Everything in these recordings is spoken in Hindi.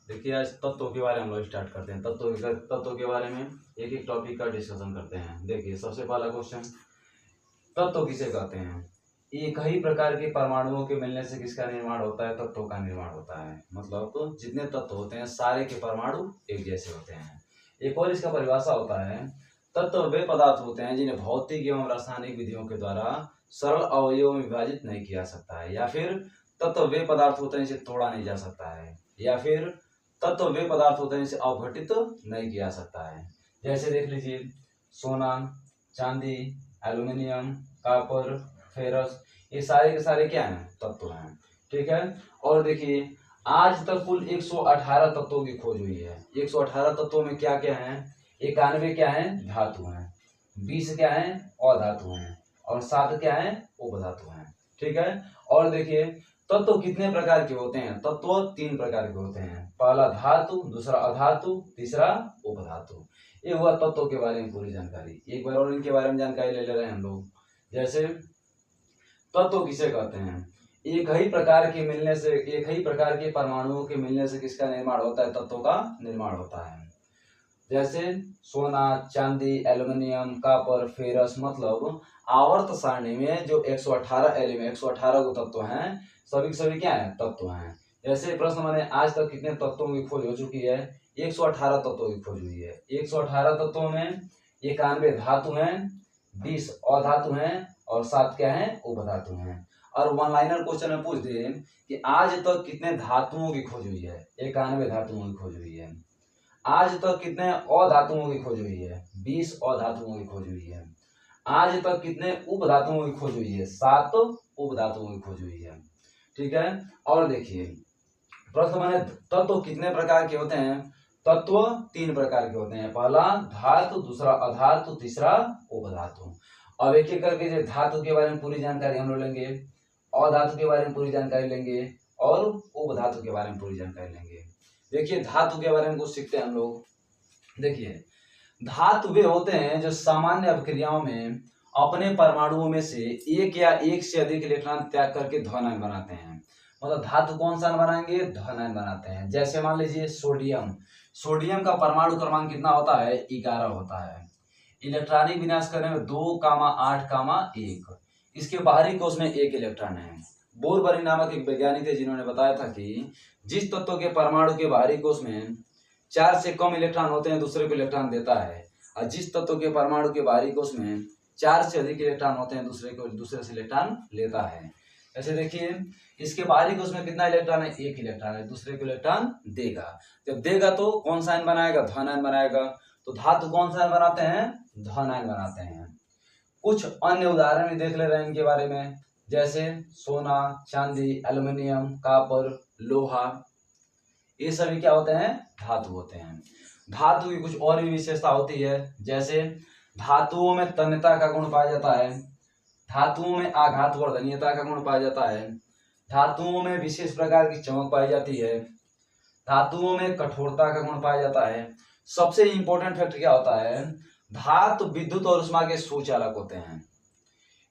देखिए आज तत्वों के बारे में हम लोग स्टार्ट करते हैं। तत्वों के बारे में एक एक टॉपिक का डिस्कशन करते हैं। देखिए सबसे पहला क्वेश्चन, तत्व किसे कहते हैं? एक ही प्रकार के परमाणुओं के मिलने से किसका निर्माण होता है? तत्वों का निर्माण होता है। मतलब तो जितने तत्व होते हैं सारे के परमाणु एक जैसे होते हैं। एक और इसका परिभाषा होता है, तत्व वे पदार्थ होते हैं जिन्हें भौतिक एवं रासायनिक विधियों के द्वारा सरल अवयवों में विभाजित नहीं किया सकता है। या फिर तत्व वे पदार्थ होते हैं जिसे तोड़ा नहीं जा सकता है। या फिर तत्व वे पदार्थ होते हैं जिसे अवघटित नहीं किया सकता है। जैसे देख लीजिए, सोना, चांदी, एल्यूमिनियम, कॉपर, फेरस, ये सारे के सारे क्या हैं? तत्व हैं। ठीक है। और देखिए आज तक कुल 118 तत्वों की खोज हुई है। 118 तत्वों में क्या क्या है? 91 क्या है? धातु हैं, 20 क्या है? अधातु हैं, और 7 क्या है? उपधातु हैं। ठीक है। और देखिए तत्व कितने प्रकार के होते हैं? तत्व 3 प्रकार के होते हैं। पहला धातु, दूसरा अधातु, तीसरा उपधातु। ये हुआ तत्वों के बारे में पूरी जानकारी। एक बार और इनके बारे में जानकारी ले रहे हैं हम लोग। जैसे तत्व किसे कहते हैं? एक ही प्रकार के परमाणुओं के मिलने से किसका निर्माण होता है? तत्वों का निर्माण होता है। जैसे सोना, चांदी, एल्यूमिनियम, कॉपर, फेरस, मतलब आवर्त सारणी में जो 118 को तत्व हैं, सभी के सभी क्या है? तत्व हैं। जैसे प्रश्न मैंने आज तक कितने तत्वों की खोज हो चुकी है? 118 तत्वों की खोज हुई है। 118 तत्वों में 91 धातु हैं, 20 अधातु हैं, और 7 क्या है? उपधातु हैं। और वन लाइनर क्वेश्चन में पूछ दे कि आज तक कितने धातुओं की खोज हुई है? 91 धातुओं की खोज हुई है। आज तक कितने अधातुओं की खोज हुई है? 20 अधातुओं की खोज हुई है। आज तक कितने उपधातुओं की खोज हुई है? 7 उपधातुओं की खोज हुई है। ठीक है। और देखिए प्रश्न मैंने, तत्व कितने प्रकार के होते हैं? तत्व 3 प्रकार के होते हैं। पहला धातु, दूसरा अधातु, तीसरा उपधातु। अब एक एक करके जो धातु के बारे में पूरी जानकारी हम लोग लेंगे, अधातु के बारे में पूरी जानकारी लेंगे, और उपधातु के बारे में पूरी जानकारी लेंगे। देखिए धातु के बारे में कुछ सीखते हैं हम लोग। देखिए धातु वे होते हैं जो सामान्य अभिक्रियाओं में अपने परमाणुओं में से एक या एक से अधिक इलेक्ट्रॉन त्याग करके ध्रुवनायन बनाते हैं। मतलब धातु कौन सा बनाएंगे? ध्रुवनायन बनाते हैं। जैसे मान लीजिए सोडियम का परमाणु क्रमांक कितना होता है? 11 होता है। इलेक्ट्रॉनिक विन्यास करने में 2,8,1। इसके बाहरी कोश में 1 इलेक्ट्रॉन है। बोरबरी नामक एक वैज्ञानिक थे जिन्होंने बताया था कि जिस तत्व के परमाणु के बाहरी कोश में 4 से कम इलेक्ट्रॉन होते हैं दूसरे को इलेक्ट्रॉन देता है, और जिस तत्व के परमाणु के बाहरी कोश में 4 से अधिक इलेक्ट्रॉन होते हैं दूसरे से इलेक्ट्रॉन लेता है। ऐसे देखिए इसके बाहरी कोश में कितना इलेक्ट्रॉन है? 1 इलेक्ट्रॉन है, दूसरे को इलेक्ट्रॉन देगा। जब देगा तो कौन सा आयन बनाएगा? ध्रुवनायन बनाएगा। तो धातु कौन सा आयन बनाते हैं? ध्रुवनायन बनाते हैं। कुछ अन्य उदाहरण भी देख ले रहे हैं इनके बारे में। जैसे सोना, चांदी, एल्यूमिनियम, कॉपर, लोहा, ये सभी क्या होते हैं? धातु होते हैं। धातु की कुछ और भी विशेषता होती है। जैसे धातुओं में तन्यता का गुण पाया जाता है, धातुओं में आघातवर्धनीयता का गुण पाया जाता है, धातुओं में विशेष प्रकार की चमक पाई जाती है, धातुओं में कठोरता का गुण पाया जाता है। सबसे इंपॉर्टेंट फैक्ट क्या होता है? धातु विद्युत और ऊष्मा के सुचालक होते हैं।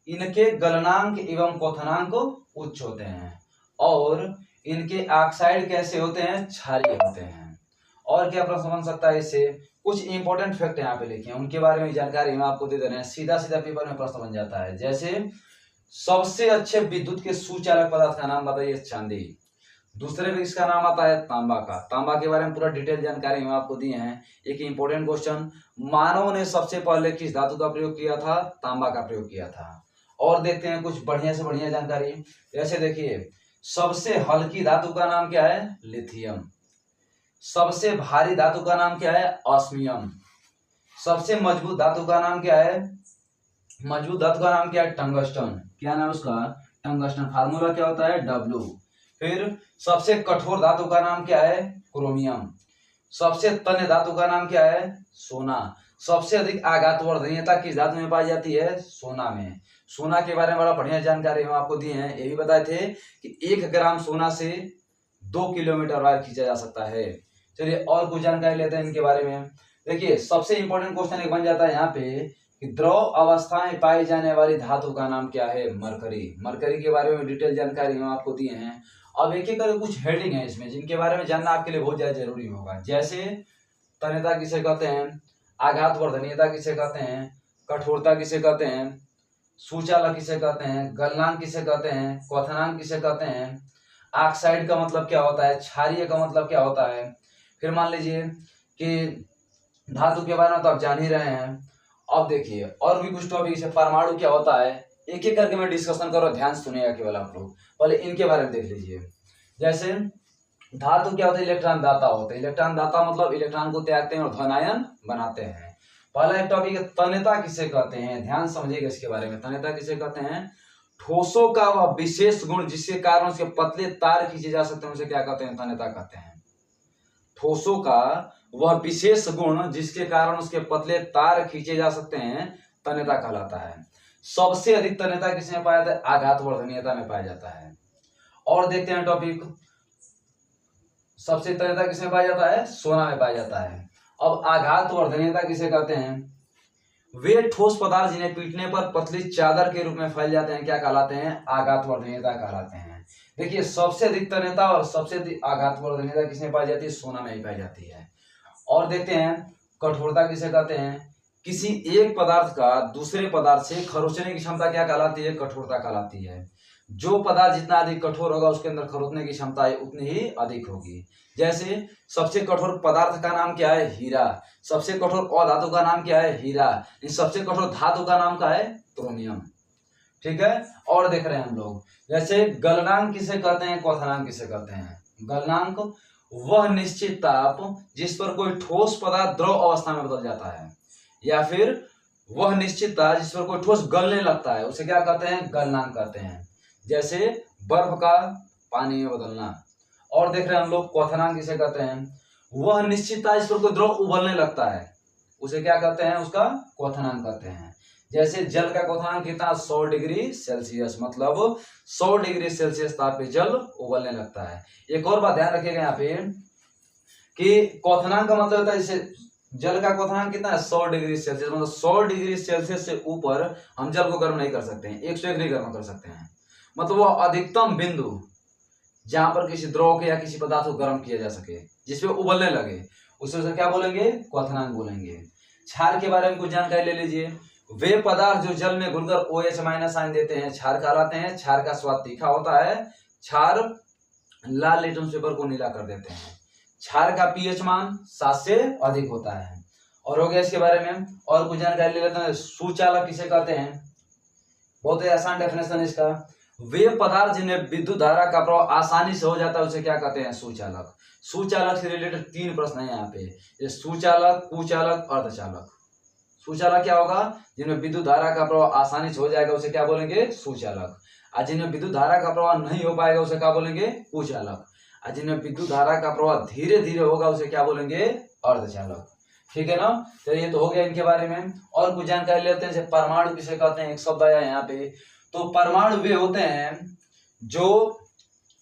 इनके गलनांक एवं क्वथनांक उच्च होते हैं, और इनके ऑक्साइड कैसे होते हैं? क्षारीय होते हैं। और क्या प्रश्न बन सकता है इससे? कुछ इंपॉर्टेंट फैक्ट यहाँ पे लिखे हैं, उनके बारे में जानकारी हम आपको दे दे रहे हैं। सीधा सीधा पेपर में प्रश्न बन जाता है। जैसे सबसे अच्छे विद्युत के सुचालक पदार्थ का नाम बताइए? चांदी। दूसरे में इसका नाम आता है तांबा का। तांबा के बारे में पूरा डिटेल जानकारी हम आपको दिए हैं। एक इंपॉर्टेंट क्वेश्चन, मानव ने सबसे पहले किस धातु का प्रयोग किया था? तांबा का प्रयोग किया था। और देखते हैं कुछ बढ़िया से बढ़िया जानकारी। जैसे देखिए सबसे हल्की धातु का नाम क्या है? लिथियम। सबसे भारी धातु का नाम क्या है? ऑस्मियम। सबसे मजबूत धातु का नाम क्या है? टंगस्टन। क्या नाम उसका? टंगस्टन। फार्मूला क्या होता है? W। फिर सबसे कठोर धातु का नाम क्या है? क्रोमियम। सबसे तन्य धातु का नाम क्या है? सोना। सबसे अधिक आघातवर्धनीयता किस धातु में पाई जाती है? सोना में। सोना के बारे में बड़ा बढ़िया जानकारी हम आपको दिए हैं। ये भी बताए थे कि 1 ग्राम सोना से 2 किलोमीटर वायर खींचा जा सकता है। चलिए और कुछ जानकारी लेते हैं इनके बारे में। देखिए सबसे इंपॉर्टेंट क्वेश्चन एक बन जाता है यहाँ पे कि द्रव अवस्था में पाई जाने वाली धातु का नाम क्या है? मरकरी। मरकरी के बारे में डिटेल जानकारी हम आपको दिए हैं। अब एक एक करके कुछ हेडिंग है इसमें जिनके बारे में जानना आपके लिए बहुत ज्यादा जरूरी होगा। जैसे तन्यता किसे कहते हैं, आघातवर्धनीयता किसे कहते हैं, कठोरता किसे कहते हैं, सुचालक किसे कहते हैं, गलनांक किसे कहते हैं, क्वथनांक किसे कहते हैं, ऑक्साइड का मतलब क्या होता है, क्षारीय का मतलब क्या होता है। फिर मान लीजिए कि धातु के बारे में तो आप जान ही रहे हैं। अब देखिए और भी कुछ टॉपिक है, परमाणु क्या होता है, एक एक करके मैं डिस्कशन कर रहा हूँ, ध्यान सुनिएगा केवल आप लोग, पहले इनके बारे में देख लीजिए। जैसे धातु क्या होता है, इलेक्ट्रॉन दाता होते हैं। इलेक्ट्रॉन दाता मतलब इलेक्ट्रॉन को त्यागते हैं और धनायन बनाते हैं। पहला एक टॉपिक है तन्यता किसे कहते हैं, ध्यान समझिएगा इसके बारे में। तन्यता किसे कहते हैं, ठोसों का वह विशेष गुण जिसके कारण उसके पतले तार खींचे जा सकते हैं, उसे क्या कहते हैं, तन्यता कहते हैं। ठोसों का वह विशेष गुण जिसके कारण उसके पतले तार खींचे जा सकते हैं, तन्यता कहलाता है। सबसे अधिक तन्यता किसमें पाया जाता है, आघातवर्धनीयता में पाया जाता है। और देखते हैं टॉपिक, सबसे तन्यता किसमें पाया जाता है, सोना में पाया जाता है। अब आघातवर्धनीयता किसे कहते हैं, वे ठोस पदार्थ जिन्हें पीटने पर पतली चादर के रूप में फैल जाते हैं, क्या कहलाते हैं, आघातवर्धनीयता कहलाते हैं। देखिए सबसे अधिक तन्यता और सबसे अधिक आघातवर्धनीयता किसमें पाई जाती है, सोना में ही पाई जाती है। और देखते हैं कठोरता किसे कहते हैं, किसी एक पदार्थ का दूसरे पदार्थ से खरोचने की क्षमता क्या कहलाती है, कठोरता कहलाती है। जो पदार्थ जितना अधिक कठोर होगा उसके अंदर खरोचने की क्षमता उतनी ही अधिक होगी। जैसे सबसे कठोर पदार्थ का नाम क्या है, हीरा। सबसे कठोर अधातु का नाम क्या है, हीरा। सबसे कठोर धातु का नाम क्या है, क्रोमियम। ठीक है। और देख रहे हैं हम लोग, जैसे गलनांक किसे कहते हैं, क्वथनांक किसे कहते हैं। गलनांक वह निश्चित ताप जिस पर कोई ठोस पदार्थ द्रव अवस्था में बदल जाता है, या फिर वह निश्चित ताप जिस पर कोई ठोस गलने लगता है, उसे क्या कहते हैं, गलनांक कहते हैं। जैसे बर्फ का पानी में बदलना। और देख रहे हैं हम लोग क्वथनांक किसे कहते हैं, वह निश्चित ताप जिस पर कोई द्रव उबलने लगता है, उसे क्या कहते हैं, उसका क्वथनांक कहते हैं। जैसे जल का क्वथनांक कितना, 100 डिग्री सेल्सियस, मतलब 100 डिग्री सेल्सियस ताप पे जल उबलने लगता है। एक और बात ध्यान रखिएगा यहाँ पे कि क्वथनांक का मतलब होता है, जैसे जल का क्वथनांक कितना है, 100 डिग्री सेल्सियस, मतलब 100 डिग्री सेल्सियस से ऊपर हम जल को गर्म नहीं कर सकते हैं, 101 डिग्री गर्म कर सकते हैं। मतलब वह अधिकतम बिंदु जहां पर किसी द्रव के या किसी पदार्थ को गर्म किया जा सके, जिसपे उबलने लगे, उसे क्या बोलेंगे, क्वथनांक बोलेंगे। क्षार के बारे में कुछ जानकारी ले लीजिए। वे पदार्थ जो जल में घुलकर OH- आयन देते हैं, क्षार कहलाते हैं। क्षार का स्वाद तीखा होता है। क्षार लाल लिटमस पेपर को नीला कर देते हैं। क्षार का pH मान 7 से अधिक होता है। और हो गया इसके बारे में। और कुछ जानकारी ले लेते हैं। सुचालक किसे कहते हैं, बहुत ही आसान डेफिनेशन इसका, वे पदार्थ जिन्हें विद्युत धारा का प्रवाह आसानी से हो जाता है, उसे क्या कहते हैं, सुचालक। सुचालक से रिलेटेड 3 प्रश्न है यहाँ पे, ये सुचालक, कुचालक, अर्धचालक। सुचालक क्या होगा, जिनमें विद्युत धारा का प्रवाह आसानी से हो जाएगा, उसे क्या बोलेंगे, सुचालक। और जिनमें विद्युत धारा का प्रवाह नहीं हो पाएगा, उसे क्या बोलेंगे, कुचालक। और जिनमें विद्युत धारा का प्रवाह धीरे धीरे होगा, उसे क्या बोलेंगे, अर्धचालक। ठीक है ना। तो ये तो हो गया इनके बारे में। और कुछ जानकारी लेते हैं। परमाणु किसे कहते हैं, एक शब्द आया यहाँ पे। तो परमाणु वे होते हैं जो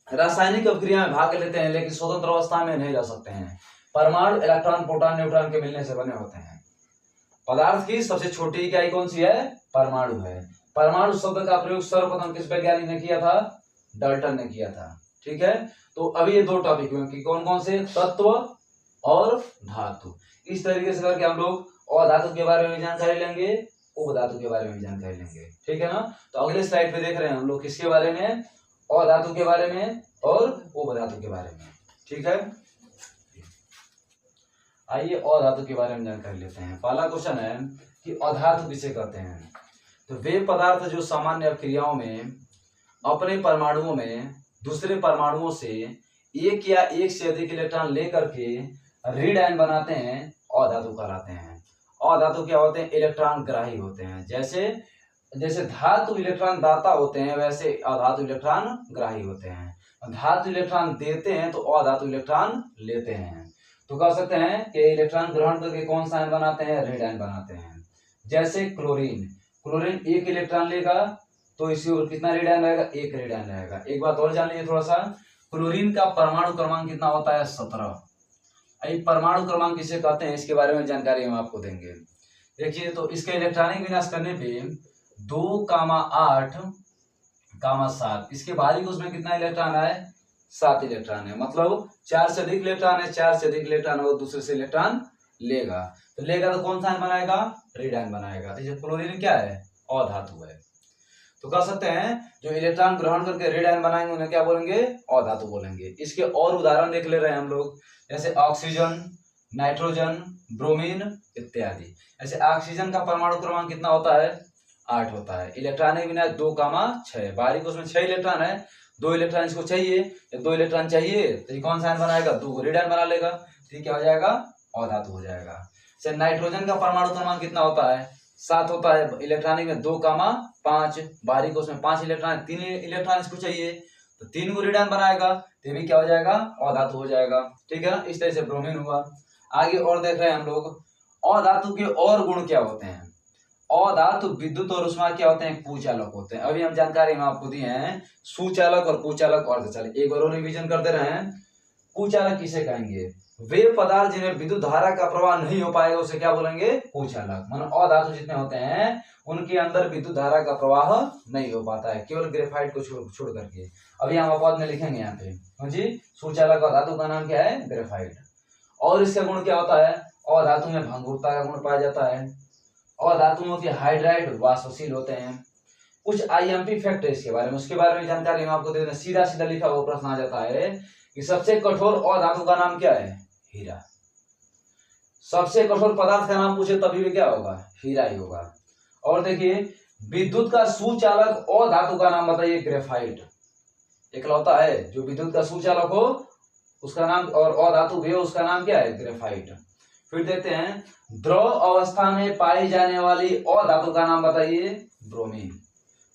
रासायनिक अभिक्रिया में भाग लेते हैं लेकिन स्वतंत्र अवस्था में नहीं रह सकते हैं। परमाणु इलेक्ट्रॉन, प्रोटॉन, न्यूट्रॉन के मिलने से बने होते हैं। पदार्थ की सबसे छोटी इकाई कौन सी है, परमाणु है। परमाणु शब्द का प्रयोग सर्वप्रथम किस वैज्ञानिक ने किया था, डाल्टन ने किया था। ठीक है। तो अभी ये 2 टॉपिक हुए कि कौन कौन से, तत्व और धातु। इस तरीके से करके हम लोग अधातु के बारे में जानकारी लेंगे, उपधातु के बारे में जानकारी लेंगे। ठीक है ना। तो अगले स्लाइड पे देख रहे हैं हम लोग किसके बारे में, अधातु के बारे में और उपधातु के बारे में। ठीक है। आइए अधातु के बारे में जानकारी लेते हैं। पहला क्वेश्चन है कि अधातु किसे कहते हैं। तो वे पदार्थ जो सामान्य अभिक्रियाओं में अपने परमाणुओं में दूसरे परमाणुओं से एक या एक से अधिक इलेक्ट्रॉन लेकर के ऋण आयन बनाते हैं, अधातु कहलाते हैं। अधातु क्या होते हैं, इलेक्ट्रॉन ग्राही होते हैं। जैसे धातु इलेक्ट्रॉन दाता होते हैं, वैसे अधातु इलेक्ट्रॉन ग्राही होते हैं। धातु इलेक्ट्रॉन देते हैं तो अधातु इलेक्ट्रॉन लेते हैं। तो कह सकते हैं कि इलेक्ट्रॉन ग्रहण करके कौन सा आयन बनाते हैं, ऋण आयन बनाते हैं। जैसे क्लोरीन 1 इलेक्ट्रॉन लेगा तो इसी ओर कितना ऋण आयन रहेगा, 1 ऋण आयन रहेगा। एक बात और जान लीजिए थोड़ा सा, क्लोरीन का परमाणु क्रमांक कितना होता है, 17। परमाणु क्रमांक किसे कहते हैं, इसके बारे में जानकारी हम आपको देंगे। देखिए तो इसके इलेक्ट्रॉनिक विन्यास करने पे 2, 8, 7, इसके बाहरी कोश में कितना इलेक्ट्रॉन है, 7 इलेक्ट्रॉन है, मतलब 4 से अधिक इलेक्ट्रॉन है, 4 से अधिक इलेक्ट्रॉन वो दूसरे से इलेक्ट्रॉन लेगा, तो लेगा तो कौन सा आयन बनाएगा, रेड आयन बनाएगा। तो ये क्लोरीन क्या है, अधातु है। तो कह सकते हैं जो इलेक्ट्रॉन ग्रहण करके रेड आयन बनाएंगे उन्हें क्या बोलेंगे, अधातु बोलेंगे। इसके और उदाहरण देख ले रहे हैं हम लोग, जैसे ऑक्सीजन, नाइट्रोजन, ब्रोमीन इत्यादि। ऐसे ऑक्सीजन का परमाणु क्रमांक कितना होता है, 8 होता है। इलेक्ट्रॉनिक विन्यास 2,6, बाहरी को उसमें 6 इलेक्ट्रॉन है, 2 इलेक्ट्रॉन इसको चाहिए, 2 इलेक्ट्रॉन चाहिए तो ये कौन सा आयन बनाएगा, 2 रेड आयन बना लेगा, ठीक क्या हो जाएगा, अधातु हो जाएगा। जैसे नाइट्रोजन का परमाणु क्रमांक कितना होता है, 7 होता है, इलेक्ट्रॉनिक में 2,5, बाहरी को उसमें 5 इलेक्ट्रॉन, 3 इलेक्ट्रॉन इसको चाहिए तो 3 को रेड आयन बनाएगा, तो भी क्या हो जाएगा, अधातु हो जाएगा, ठीक है ना। इस तरह से ब्रोमीन हुआ। आगे और देख रहे हैं हम लोग, अधातु के और गुण क्या होते हैं। अधातु विद्युत और ऊष्मा क्या होते हैं, कुचालक होते हैं। अभी हम जानकारी में आपको दिए हैं सुचालक और कुचालक, अर्धचालक, एक बार और रिवीजन करते रहे। कुचालक किसे कहेंगे, वे पदार्थ जिन्हें विद्युत धारा का प्रवाह नहीं हो पाएगा उसे क्या बोलेंगे, कुचालक। मानो अधातु जितने होते हैं उनके अंदर विद्युत धारा का प्रवाह नहीं हो पाता है, केवल ग्रेफाइट को छोड़ करके। अभी हम अपवाद में लिखेंगे यहाँ पे जी, सुचालक अधातु का नाम क्या है, ग्रेफाइट। और इसका गुण क्या होता है, अधातु में भंगुरता का गुण पाया जाता है, अधातुओं के हाइड्राइड वाष्पशील होते हैं। कुछ आईएमपी फैक्ट है इसके बारे में, उसके बारे में जानकारी हम आपको दे दें। सीधा सीधा लिखा हुआ प्रश्न आ जाता है कि सबसे कठोर अधातु का नाम क्या है, हीरा। सबसे कठोर पदार्थ का नाम पूछे तभी भी क्या होगा, हीरा ही होगा। और देखिए विद्युत का सुचालक अधातु का नाम बताइए, ग्रेफाइट इकलौता है जो विद्युत का सुचालक हो उसका नाम, और अधातु भी हो उसका नाम क्या है, ग्रेफाइट। फिर देखते हैं द्रव अवस्था में पाई जाने वाली अधातु का नाम बताइए, ब्रोमीन।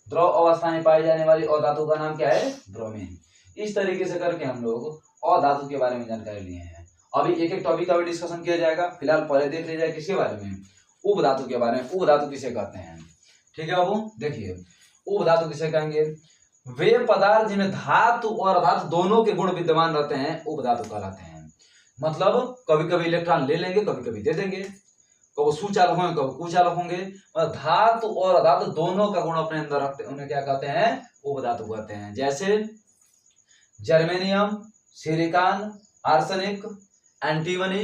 द्रव अवस्था में पाई जाने वाली अधातु का नाम क्या है, ब्रोमीन। इस तरीके से करके हम लोग अधातु के बारे में जानकारी लिए हैं। अभी एक एक टॉपिक का भी डिस्कशन किया जाएगा, फिलहाल पहले देख लीजिए किसके बारे में, उपधातु के बारे में। उपधातु किसे कहते हैं, ठीक है बाबू, देखिए उपधातु किसे कहेंगे, वे पदार्थ जिनमें धातु और अधातु दोनों के गुण विद्यमान रहते हैं उपधातु कहलाते हैं। मतलब कभी कभी इलेक्ट्रॉन ले लेंगे, कभी कभी दे देंगे, कभी सुचालक होंगे कभी कुचालक होंगे, मतलब धातु और अधातु दोनों का गुण अपने अंदर रखते हैं, उन्हें क्या कहते हैं, उपधातु कहते हैं। जैसे जर्मेनियम, सिलिकॉन, आर्सेनिक, एंटीमनी,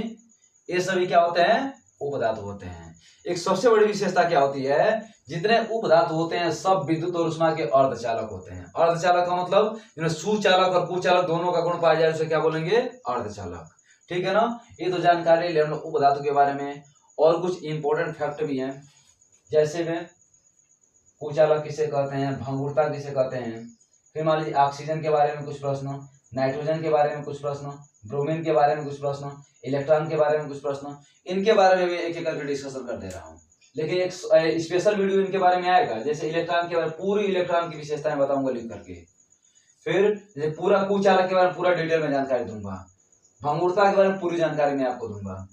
ये सभी क्या होते हैं, उपधातु होते हैं। एक सबसे बड़ी विशेषता क्या होती है, जितने उपधातु होते हैं सब विद्युत और ऊष्मा के अर्धचालक होते हैं। अर्धचालक का मतलब जिन्हें सुचालक और कुचालक दोनों का गुण पाया जाए उसे क्या बोलेंगे, अर्धचालक, ठीक है ना। ये तो जानकारी ले हम लोग उपधातु के बारे में। और कुछ इंपॉर्टेंट फैक्ट भी हैं, जैसे में कुचालक किसे कहते हैं, भंगुरता किसे कहते हैं। फिर मान लीजिए ऑक्सीजन के बारे में कुछ प्रश्न, नाइट्रोजन के बारे में कुछ प्रश्न, ब्रोमीन के बारे में कुछ प्रश्न, इलेक्ट्रॉन के बारे में कुछ प्रश्न, इनके बारे में भी एक एक करके डिस्कशन कर दे रहा हूँ। लेकिन एक स्पेशल वीडियो इनके बारे में आएगा, जैसे इलेक्ट्रॉन के बारे में पूरी इलेक्ट्रॉन की विशेषताएं बताऊंगा लिख करके। फिर जैसे पूरा कुचालक के बारे में पूरा डिटेल में जानकारी दूंगा, भंगुरता के बारे में पूरी जानकारी मैं आपको दूंगा।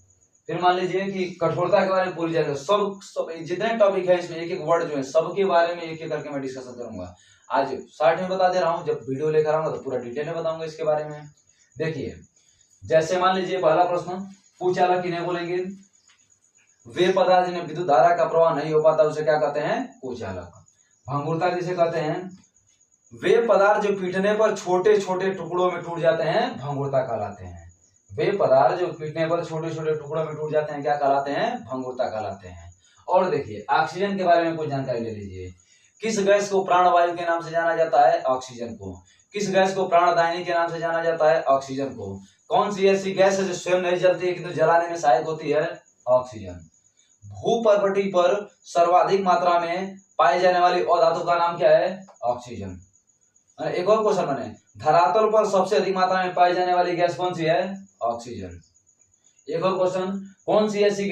फिर मान लीजिए कि कठोरता के बारे में पूरी जानकारी, सब जितने टॉपिक है इसमें एक एक वर्ड जो है सबके बारे में एक एक करके मैं डिस्कशन करूंगा। आज शॉर्ट में बता दे रहा हूँ, जब वीडियो लेकर आऊंगा तो पूरा डिटेल में बताऊंगा इसके बारे में। देखिए जैसे मान लीजिए पहला प्रश्न, कुचालक किन्हें बोलेंगे, वे पदार्थ जिन्हें विद्युत धारा का प्रवाह नहीं हो पाता उसे क्या कहते हैं, कुचालक। भंगुरता किसे कहते हैं, वे पदार्थ जो पीटने पर छोटे छोटे टुकड़ों में टूट जाते हैं भंगुरता कहलाते हैं। वे पदार्थ जो पीटने पर छोटे छोटे टुकड़ों में टूट जाते हैं क्या कहलाते हैं, भंगुरता कहलाते हैं। और देखिए ऑक्सीजन के बारे में कुछ जानकारी ले लीजिए। किस गैस को प्राणवायु के नाम से जाना जाता है, ऑक्सीजन को। किस गैस को प्राणदायिनी के नाम से जाना जाता है, ऑक्सीजन को। कौन सी ऐसी गैस है जो स्वयं नहीं जलती है किंतु जलाने में सहायक होती है, ऑक्सीजन। भूपर्वती पर सर्वाधिक मात्रा में पाई जाने वाली अधातु का नाम क्या है, ऑक्सीजन। एक और क्वेश्चन बने, धरातल पर सबसे अधिक मात्रा में पाई जाने वाली गैस कौन सी है, ऑक्सीजन। एक और क्वेश्चन, कौन सी ऐसी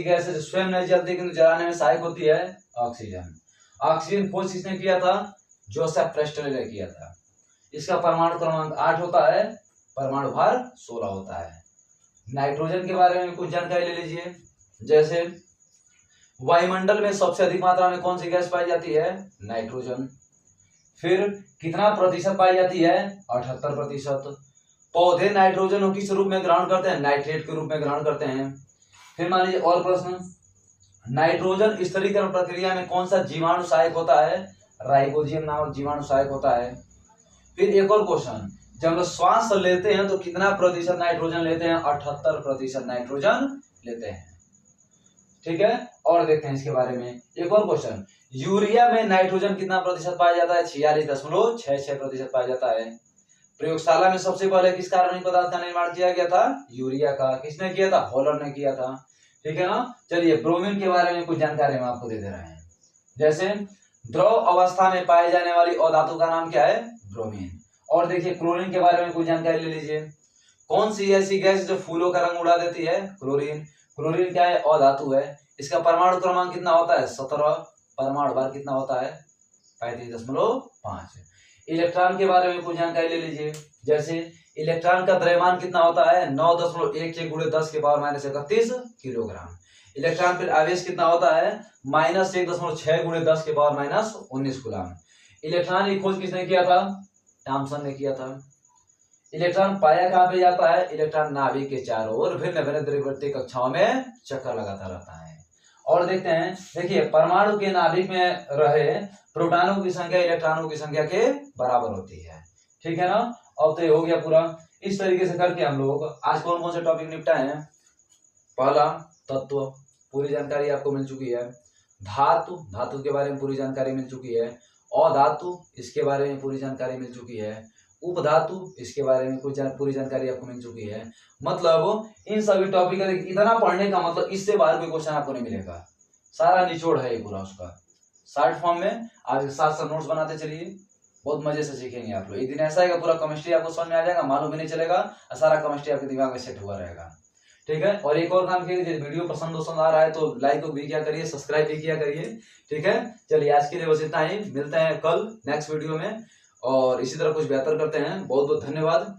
गैस है जो स्वयं नहीं जलती किंतु जलाने में सहायक होती है, ऑक्सीजन। ऑक्सीजन खोज किसने किया था, जोसेफ प्रेस्टले ने किया था। इसका परमाणु क्रमांक 8 होता है, परमाणु भार 16 होता है। नाइट्रोजन के बारे में कुछ जानकारी ले लीजिए। जैसे वायुमंडल में सबसे अधिक मात्रा में कौन सी गैस पाई जाती है, नाइट्रोजन। फिर कितना प्रतिशत पाई जाती है, 78%। पौधे नाइट्रोजन को किस रूप में ग्रहण करते हैं, नाइट्रेट के रूप में ग्रहण करते हैं। फिर मान लीजिए और प्रश्न, नाइट्रोजन स्थिरीकरण प्रक्रिया में कौन सा जीवाणु सहायक होता है, राइबोसोम नामक जीवाणु सहायक होता है। फिर एक और क्वेश्चन, जब हम लोग श्वास लेते हैं तो कितना प्रतिशत नाइट्रोजन लेते हैं? 78% नाइट्रोजन लेते हैं। ठीक है, और देखते हैं इसके बारे में एक और क्वेश्चन, यूरिया में नाइट्रोजन कितना प्रतिशत पाया जाता है? 46.66% पाया जाता है। प्रयोगशाला में सबसे पहले किस कार्बनिक पदार्थ का निर्माण किया गया था? यूरिया का। किसने किया था? हॉलर ने किया था। ठीक है ना। चलिए ब्रोमीन के बारे में कुछ जानकारी हम आपको दे दे रहे हैं। जैसे द्रव अवस्था में पाए जाने वाली अधातु का नाम क्या है? ब्रोमीन। और देखिए क्लोरीन के बारे में कुछ जानकारी ले लीजिए। कौन सी ऐसी गैस जो फूलों का रंग उड़ा देती है? क्लोरीन। क्लोरीन क्या है? अधातु है। इसका परमाणु क्रमांक कितना होता है? 17। परमाणु भार कितना होता है? 35.5। इलेक्ट्रॉन के बारे में कुछ जानकारी ले लीजिए। जैसे इलेक्ट्रॉन का द्रव्यमान कितना होता है? 9.16 गुणे 10 के पावर माइनस 31 किलोग्राम। इलेक्ट्रॉन फिर आवेश कितना होता है? -1.6 गुणे 10 के पावर माइनस 19 कूलम। इलेक्ट्रॉन की खोज किसने किया था? थॉमसन ने किया था। इलेक्ट्रॉन पाया कहाँ पे जाता है? इलेक्ट्रॉन नाभिक के चारों ओर भिन्न भिन्न द्रव्यवर्ती कक्षाओं में चक्कर लगाता रहता है। और देखते हैं, देखिए परमाणु के नाभिक में रहे प्रोटॉनों की संख्या इलेक्ट्रॉनों की संख्या के बराबर होती है। ठीक है ना। अब तो ये हो गया पूरा। इस तरीके से करके हम लोग आज कौन कौन से टॉपिक निपटाए हैं? पहला तत्व, पूरी जानकारी आपको मिल चुकी है। धातु, धातु के बारे में पूरी जानकारी मिल चुकी है। अधातु, इसके बारे में पूरी जानकारी मिल चुकी है। उपधातु, इसके बारे में कुछ पूरी जानकारी आपको मिल चुकी है। मतलब इन सभी टॉपिक का इतना पढ़ने का मतलब इससे बाहर कोई क्वेश्चन आपको नहीं मिलेगा। सारा निचोड़ है ये पूरा उसका शॉर्ट फॉर्म में। आज साथ साथ नोट्स बनाते चलिए, बहुत मजे से सीखेंगे आप लोग। एक दिन ऐसा है पूरा केमिस्ट्री आपको समझ में आ जाएगा, मालूम भी नहीं चलेगा, और सारा केमिस्ट्री आपके दिमाग में सेट हुआ रहेगा। ठीक है। और एक और काम कीजिए, वीडियो पसंद आ रहा है तो लाइक भी किया करिए, सब्सक्राइब भी किया करिए। ठीक है। चलिए आज के लिए बस इतना ही, मिलते हैं कल नेक्स्ट वीडियो में और इसी तरह कुछ बेहतर करते हैं। बहुत बहुत धन्यवाद।